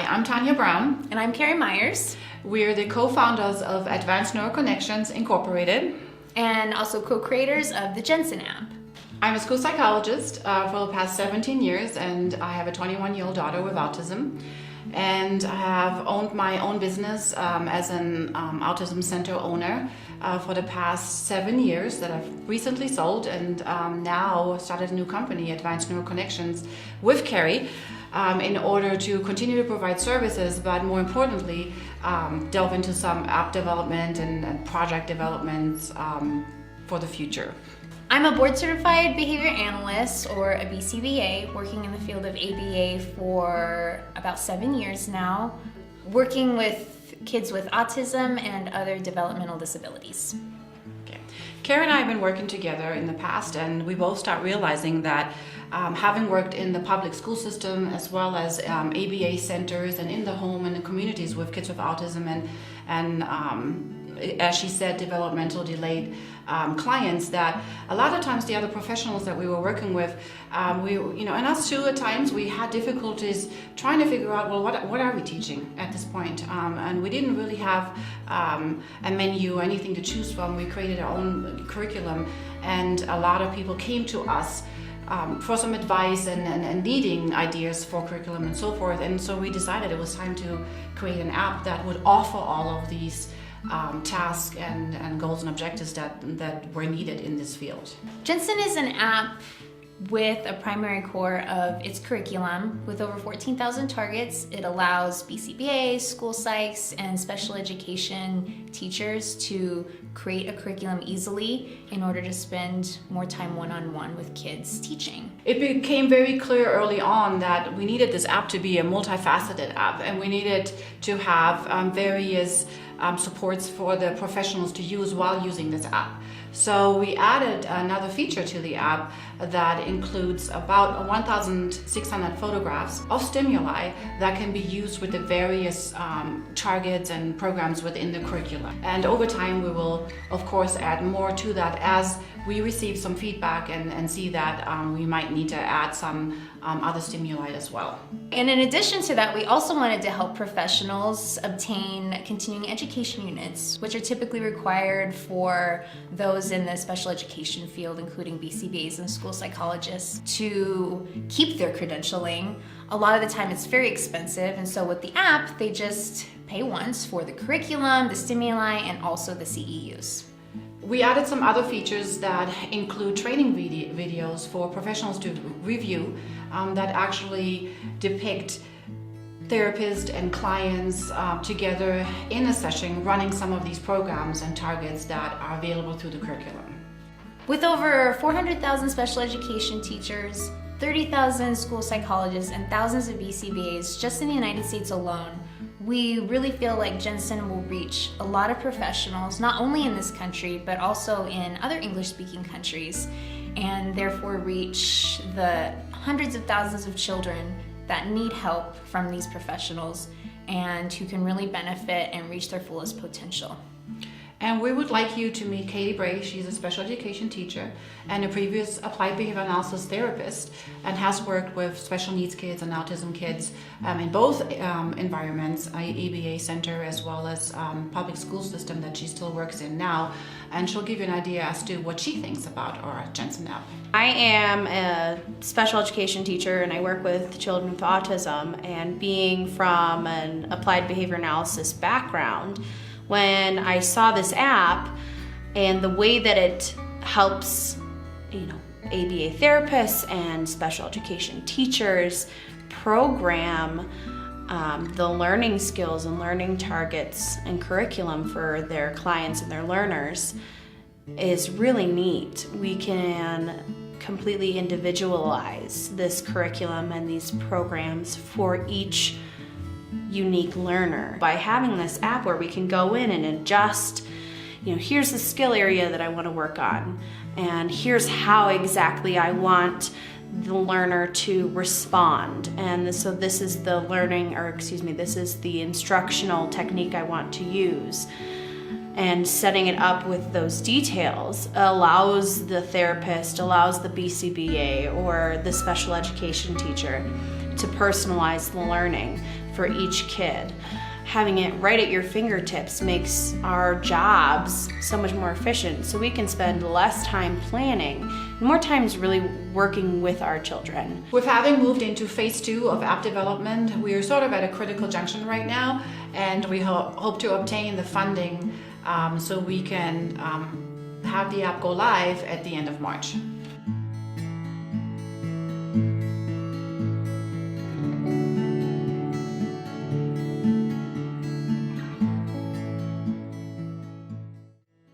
I'm Tanya Brown. And I'm Carrie Myers. We're the co-founders of Advanced Neuro Connections Incorporated. And also co-creators of the GenSyn app. I'm a school psychologist for the past 17 years, and I have a 21-year-old daughter with autism. And I have owned my own business as an autism center owner for the past 7 years that I've recently sold, and now started a new company, Advanced Neuro Connections, with Carrie, in order to continue to provide services, but more importantly, delve into some app development and project developments for the future. I'm a board-certified behavior analyst, or a BCBA, working in the field of ABA for about 7 years now, working with kids with autism and other developmental disabilities. Okay. Kara and I have been working together in the past, and we both start realizing that having worked in the public school system as well as ABA centers and in the home and in communities with kids with autism and as she said, developmental delayed clients, that a lot of times the other professionals that we were working with, and us too, at times we had difficulties trying to figure out, well, what are we teaching at this point? And we didn't really have a menu or anything to choose from. We created our own curriculum, and a lot of people came to us for some advice and needing ideas for curriculum and so forth. And so we decided it was time to create an app that would offer all of these tasks and goals and objectives that were needed in this field. GenSyn is an app with a primary core of its curriculum. With over 14,000 targets, it allows BCBAs, school psychs, and special education teachers to create a curriculum easily in order to spend more time one-on-one with kids teaching. It became very clear early on that we needed this app to be a multifaceted app, and we needed to have various supports for the professionals to use while using this app. So we added another feature to the app that includes about 1,600 photographs of stimuli that can be used with the various targets and programs within the curriculum. And over time we will of course add more to that as we receive some feedback and see that we might need to add some other stimuli as well. And in addition to that, we also wanted to help professionals obtain continuing education units, which are typically required for those in the special education field, including BCBAs and school psychologists, to keep their credentialing. A lot of the time it's very expensive, and so with the app, they just pay once for the curriculum, the stimuli, and also the CEUs. We added some other features that include training videos for professionals to review that actually depict therapists and clients together in a session running some of these programs and targets that are available through the curriculum. With over 400,000 special education teachers, 30,000 school psychologists, and thousands of BCBAs just in the United States alone, we really feel like GenSyn will reach a lot of professionals, not only in this country, but also in other English-speaking countries, and therefore reach the hundreds of thousands of children that need help from these professionals and who can really benefit and reach their fullest potential. And we would like you to meet Katie Bray. She's a special education teacher and a previous applied behavior analysis therapist, and has worked with special needs kids and autism kids in both environments, ABA center as well as public school system that she still works in now. And she'll give you an idea as to what she thinks about our GenSyn app. I am a special education teacher, and I work with children with autism, and being from an applied behavior analysis background, when I saw this app and the way that it helps, ABA therapists and special education teachers program the learning skills and learning targets and curriculum for their clients and their learners is really neat. We can completely individualize this curriculum and these programs for each unique learner. By having this app where we can go in and adjust, here's the skill area that I want to work on, and here's how exactly I want the learner to respond, and so this is the this is the instructional technique I want to use. And setting it up with those details allows the therapist, allows the BCBA or the special education teacher to personalize the learning for each kid. Having it right at your fingertips makes our jobs so much more efficient, so we can spend less time planning and more times really working with our children. With having moved into phase 2 of app development, we are sort of at a critical junction right now, and we hope to obtain the funding so we can have the app go live at the end of March.